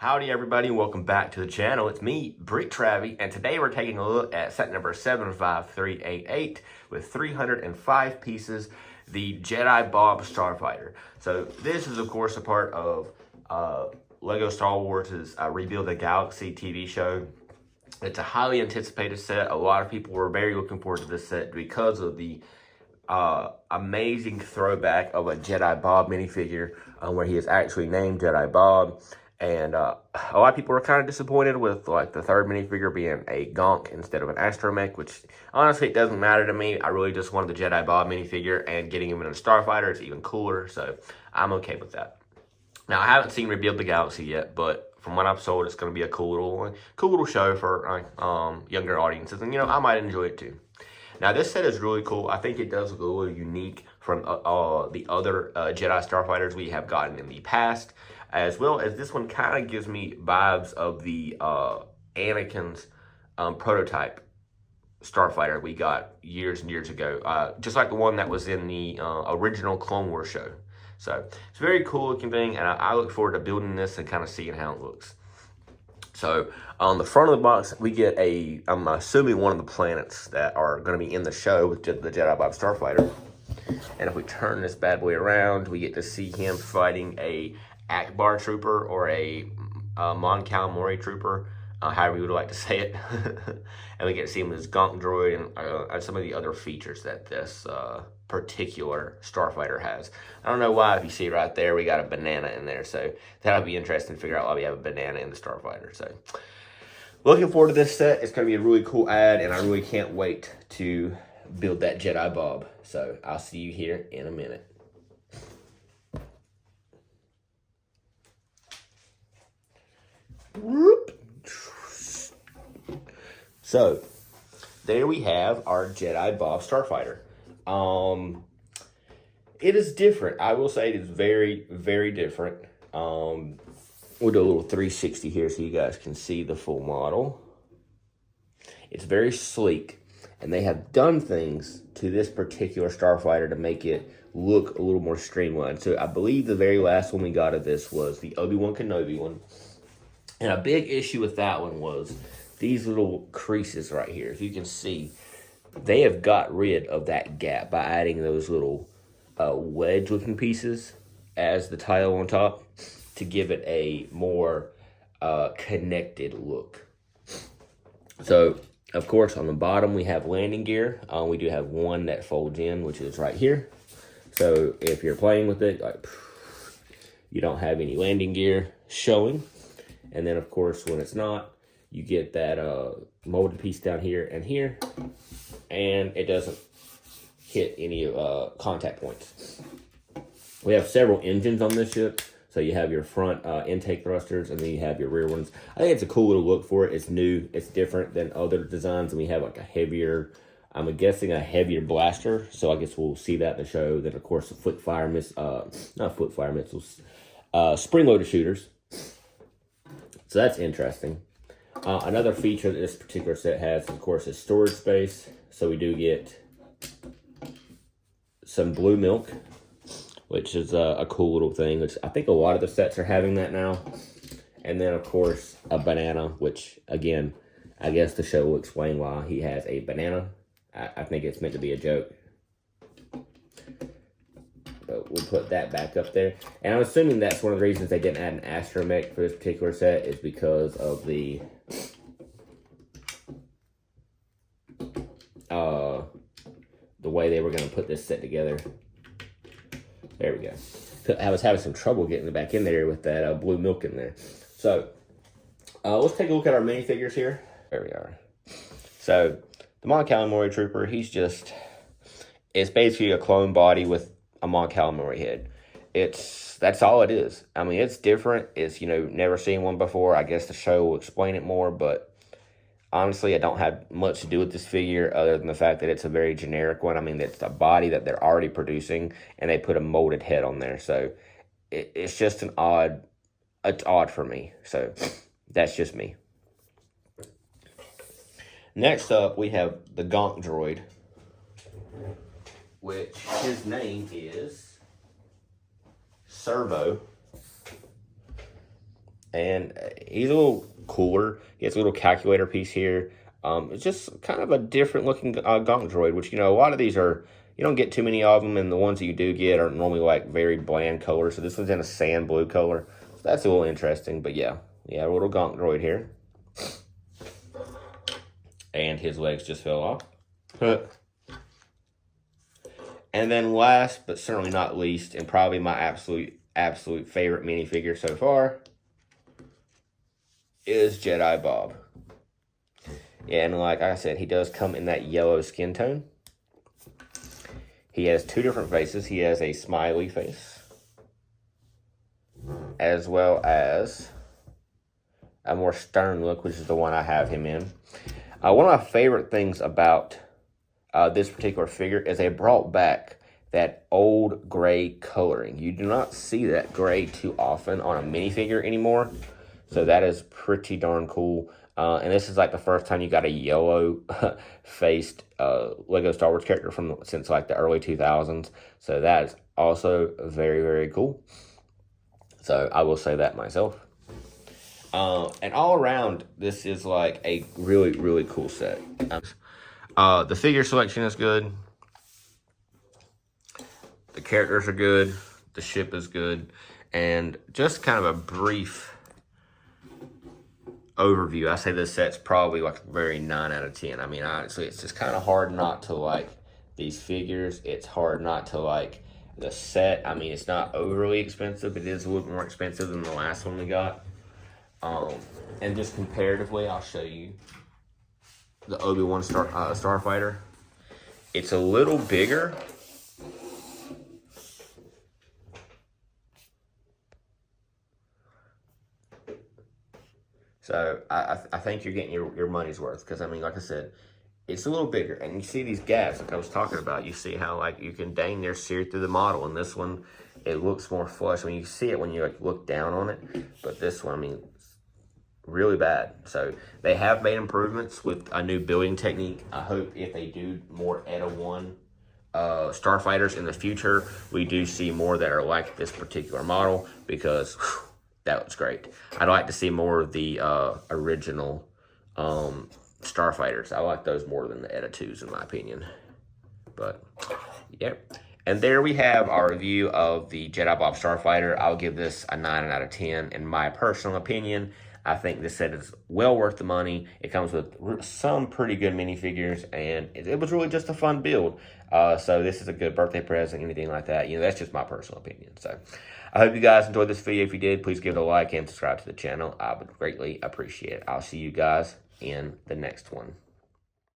Howdy everybody, and welcome back to the channel. It's me, Brick Travie, and today we're taking a look at set number 75388 with 305 pieces, the Jedi Bob Starfighter. So this is of course a part of Lego Star Wars' Rebuild the Galaxy TV show. It's a highly anticipated set. A lot of people were very looking forward to this set because of the amazing throwback of a Jedi Bob minifigure where he is actually named Jedi Bob. And a lot of people were kind of disappointed with like the third minifigure being a Gonk instead of an astromech, which honestly it doesn't matter to me. I really just wanted the Jedi Bob minifigure, and getting him in a Starfighter is even cooler, so I'm okay with that. Now I haven't seen Rebuild the Galaxy yet, but from what I've sold, it's going to be a cool little show for younger audiences, and I might enjoy it too. Now this set is really cool. I think it does look a little unique from the other Jedi Starfighters we have gotten in the past, as well as this one kind of gives me vibes of the Anakin's prototype Starfighter we got years and years ago, just like the one that was in the original Clone Wars show. So it's a very cool looking thing, and I look forward to building this and kind of seeing how it looks. So on the front of the box, we get I'm assuming one of the planets that are going to be in the show with the Jedi Bob Starfighter. And if we turn this bad boy around, we get to see him fighting a Akbar trooper or a Mon Calamari trooper, however you would like to say it. And we get to see him as Gonk droid and some of the other features that this particular Starfighter has. I don't know why, if you see right there, we got a banana in there. So that'll be interesting to figure out why we have a banana in the Starfighter. So looking forward to this set. It's going to be a really cool ad, and I really can't wait to build that Jedi Bob. So I'll see you here in a minute. Whoop. So there we have our Jedi Bob Starfighter. It is different. I will say it is very, very different. We'll do a little 360 here so you guys can see the full model. It's very sleek, and they have done things to this particular Starfighter to make it look a little more streamlined. So I believe the very last one we got of this was the Obi-Wan Kenobi one. And a big issue with that one was these little creases right here. If you can see, they have got rid of that gap by adding those little wedge-looking pieces as the tile on top to give it a more connected look. So, of course, on the bottom we have landing gear. We do have one that folds in, which is right here. So if you're playing with it, like, you don't have any landing gear showing. And then, of course, when it's not, you get that molded piece down here and here, and it doesn't hit any contact points. We have several engines on this ship. So you have your front intake thrusters, and then you have your rear ones. I think it's a cool little look for it. It's new. It's different than other designs, and we have like a heavier, I'm guessing a heavier blaster. So I guess we'll see that in the show. Then, of course, the spring-loaded shooters. So that's interesting. Another feature that this particular set has, of course, is storage space. So we do get some blue milk, which is a cool little thing, which I think a lot of the sets are having that now. And then, of course, a banana, which, again, I guess the show will explain why he has a banana. I think it's meant to be a joke. But we'll put that back up there. And I'm assuming that's one of the reasons they didn't add an astromech for this particular set is because of the way they were going to put this set together. There we go. I was having some trouble getting it back in there with that blue milk in there. So, let's take a look at our minifigures here. There we are. So, the Mon Calamari Trooper, it's basically a clone body with a Mon Calamari head. That's all it is. I mean, it's different. It's, never seen one before. I guess the show will explain it more, but honestly, I don't have much to do with this figure other than the fact that it's a very generic one. I mean, it's a body that they're already producing, and they put a molded head on there. So it's just it's odd for me. So that's just me. Next up, we have the Gonk droid, which his name is Servo. And he's a little cooler. He has a little calculator piece here. It's just kind of a different looking Gonk droid, which, a lot of these are, you don't get too many of them, and the ones that you do get are normally like very bland colors. So this one's in a sand blue color. So that's a little interesting, but yeah, a little Gonk droid here. And his legs just fell off. And then last, but certainly not least, and probably my absolute favorite minifigure so far, is Jedi Bob. Yeah, and like I said, he does come in that yellow skin tone. He has two different faces. He has a smiley face, as well as a more stern look, which is the one I have him in. One of my favorite things about this particular figure is they brought back that old gray coloring. You do not see that gray too often on a minifigure anymore, so that is pretty darn cool. And this is like the first time you got a yellow faced Lego Star Wars character since like the early 2000s. So that is also very, very cool. So I will say that myself. And all around, this is like a really, really cool set. The figure selection is good. The characters are good. The ship is good. And just kind of a brief overview, I say this set's probably like a very 9 out of 10. I mean, honestly, it's just kind of hard not to like these figures. It's hard not to like the set. I mean, it's not overly expensive. It is a little more expensive than the last one we got. And just comparatively, I'll show you the Obi-Wan Starfighter. It's a little bigger. So I think you're getting your money's worth, because I mean, like I said, it's a little bigger, and you see these gaps like I was talking about. You see how like you can dang near see through the model, and this one it looks more flush when you see it when you like look down on it. But this one, I mean, really bad. So they have made improvements with a new building technique. I hope if they do more ETA 1 Starfighters in the future, we do see more that are like this particular model, because whew, that looks great. I'd like to see more of the original Starfighters. I like those more than the ETA 2s in my opinion. But yep. And there we have our review of the Jedi Bob Starfighter. I'll give this a 9 out of 10 in my personal opinion. I think this set is well worth the money. It comes with some pretty good minifigures, and it was really just a fun build. So this is a good birthday present, anything like that. That's just my personal opinion. So I hope you guys enjoyed this video. If you did, please give it a like and subscribe to the channel. I would greatly appreciate it. I'll see you guys in the next one.